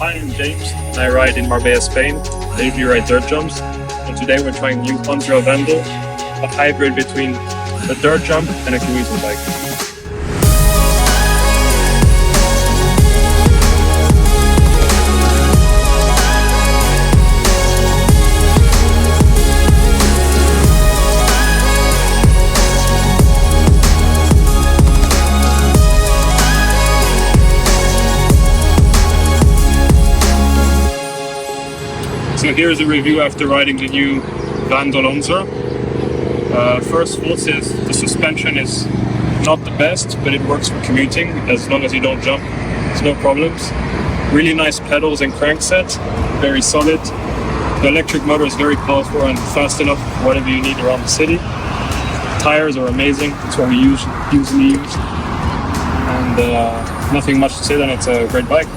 Hi, I'm James, and I ride in Marbella, Spain. I usually ride dirt jumps, and today we're trying new ONSRA VANDAL, a hybrid between a dirt jump and a commuting bike. So here's a review after riding the new VANDAL ONSRA. First fault is the suspension is not the best, but it works for commuting. As long as you don't jump, there's no problems. Really nice pedals and crankset, very solid. The electric motor is very powerful and fast enough for whatever you need around the city. Tires are amazing, that's what we usually use. And nothing much to say then, it's a great bike.